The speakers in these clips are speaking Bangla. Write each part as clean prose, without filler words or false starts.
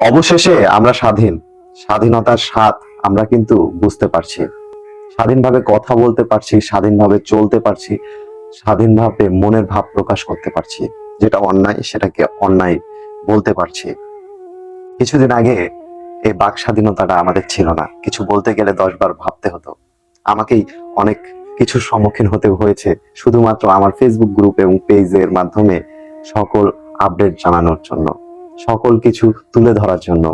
অবশেষে আমরা স্বাধীন। স্বাধীনতার স্বাদ আমরা কিন্তু বুঝতে পারছি। স্বাধীনভাবে কথা বলতে পারছি, স্বাধীনভাবে চলতে পারছি, স্বাধীনভাবে মনের ভাব প্রকাশ করতে পারছি। যেটা অন্যায় সেটাকে অন্যায় বলতে পারছি। কিছুদিন আগে এই বাক স্বাধীনতাটা আমাদের ছিল না। কিছু বলতে গেলে 10 বার ভাবতে হতো। আমাকেই অনেক কিছুর সম্মুখীন হতে হয়েছে শুধুমাত্র আমার ফেসবুক গ্রুপ এবং পেজের মাধ্যমে সকল আপডেট জানানোর জন্য, সকল কিছু তুলে ধরার জন্য।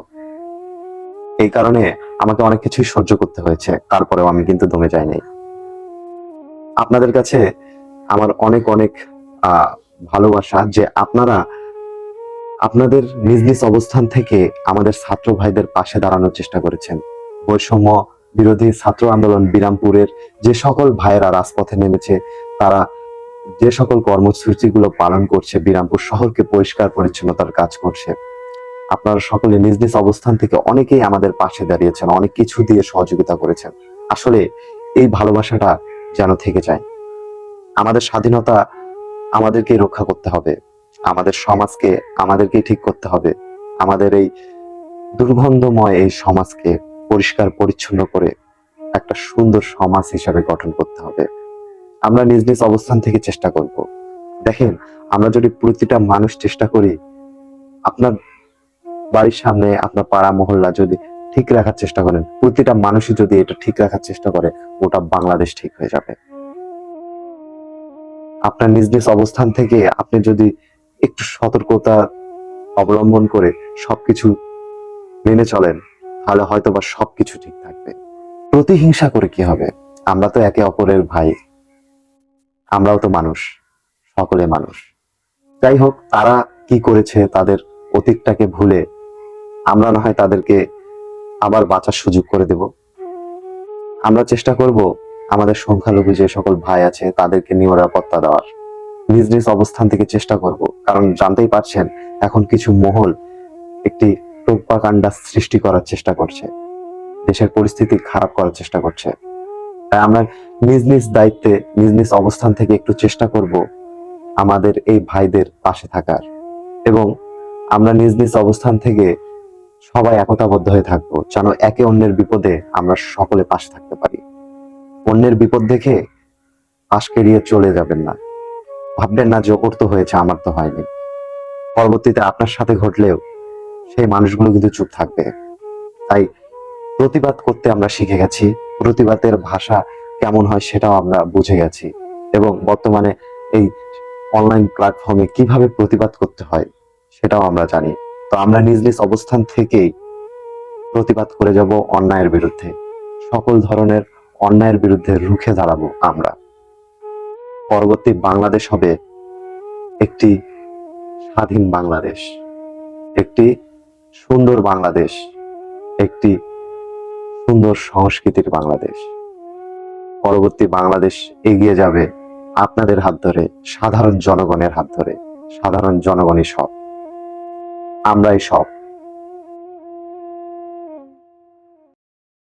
এই কারণে আমাকে অনেক কিছুই সহ্য করতে হয়েছে, তারপরেও আমি কিন্তু দমে যাইনি। আপনাদের কাছে আমার অনেক অনেক ভালোবাসা যে আপনারা আপনাদের নিজ নিজ অবস্থান থেকে আমাদের ছাত্র ভাইদের পাশে দাঁড়ানোর চেষ্টা করেছেন। বৈষম্য বিরোধী ছাত্র আন্দোলন বিরামপুরের যে সকল ভাইয়েরা রাজপথে নেমেছে, তারা যে সকল কর্মসূচিগুলো পালন করছে, বিরামপুর শহরকে পরিষ্কার পরিচ্ছন্নতার কাজ করছে, আপনারা সকলে নিজ নিজ অবস্থান থেকে অনেকেই আমাদের পাশে দাঁড়িয়েছেন, অনেক কিছু দিয়ে সহযোগিতা করেছেন। আসলে এই ভালোবাসাটা যেন থেকে যায়। আমাদের স্বাধীনতা আমাদেরকে রক্ষা করতে হবে, আমাদের সমাজকে আমাদেরকে ঠিক করতে হবে, আমাদের এই দুর্গন্ধময় এই সমাজকে পরিষ্কার পরিচ্ছন্ন করে একটা সুন্দর সমাজ হিসাবে গঠন করতে হবে। আমরা নিজ নিজ অবস্থান থেকে চেষ্টা করব। দেখেন, আমরা যদি প্রতিটা মানুষ চেষ্টা করি, আপনার বাড়ির সামনে আপনার পাড়া মহল্লা যদি ঠিক রাখার চেষ্টা করেন, প্রতিটা মানুষই যদি এটা ঠিক রাখার চেষ্টা করে, ওটা বাংলাদেশ ঠিক হয়ে যাবে। আপনার নিজ নিজ অবস্থান থেকে আপনি যদি একটু সতর্কতা অবলম্বন করে সবকিছু মেনে চলেন, তাহলে হয়তো বা সবকিছু ঠিক থাকবে। প্রতিহিংসা করে কি হবে? আমরা তো একে অপরের ভাই, আমরাও তো মানুষ, সকলে মানুষ। যাই হোক, তারা কি করেছে তাদের অতীতটাকে ভুলে আমরা না হয় তাদেরকে আবার বাঁচার সুযোগ করে দেব। আমরা চেষ্টা করব আমাদের সংখ্যালঘু যে সকল ভাই আছে তাদেরকে নিরাপত্তা দেওয়ার, নিজ নিজ অবস্থান থেকে চেষ্টা করব। কারণ জানতেই পারছেন, এখন কিছু মহল একটি প্রোপাগান্ডা সৃষ্টি করার চেষ্টা করছে, দেশের পরিস্থিতি খারাপ করার চেষ্টা করছে। তাই আমরা নিজ নিজ দায়িত্বে নিজ নিজ অবস্থান থেকে একটু চেষ্টা করব আমাদের এই ভাইদের পাশে থাকার, এবং আমরা নিজ নিজ অবস্থান থেকে সবাই একতাবদ্ধ হয়ে থাকবো, যেন একে অন্যের বিপদে আমরা সকলে পাশে থাকতে পারি। অন্যের বিপদ দেখে পাশ কেড়িয়ে চলে যাবেন না, ভাববেন না যে ওর তো হয়েছে, আমার তো হয়নি। পরবর্তীতে আপনার সাথে ঘটলেও সেই মানুষগুলো কিন্তু চুপ থাকবে। তাই প্রতিবাদ করতে আমরা শিখে গেছি, প্রতিবাদের ভাষা কেমন হয় সেটাও আমরা বুঝে গেছি, এবং বর্তমানে এই অনলাইন প্ল্যাটফর্মে কিভাবে প্রতিবাদ করতে হয় সেটাও আমরা জানি। তো আমরা নিজ নিজ অবস্থান থেকেই প্রতিবাদ করে যাব অন্যায়ের বিরুদ্ধে, সকল ধরনের অন্যায়ের বিরুদ্ধে রুখে দাঁড়াবো আমরা। পরবর্তী বাংলাদেশ হবে একটি স্বাধীন বাংলাদেশ, একটি সুন্দর বাংলাদেশ, একটি সুন্দর সংস্কৃতির বাংলাদেশ। পরবর্তী বাংলাদেশ এগিয়ে যাবে আপনাদের হাত ধরে, সাধারণ জনগণের হাত ধরে। সাধারণ জনগণই সব, আমরাই সব।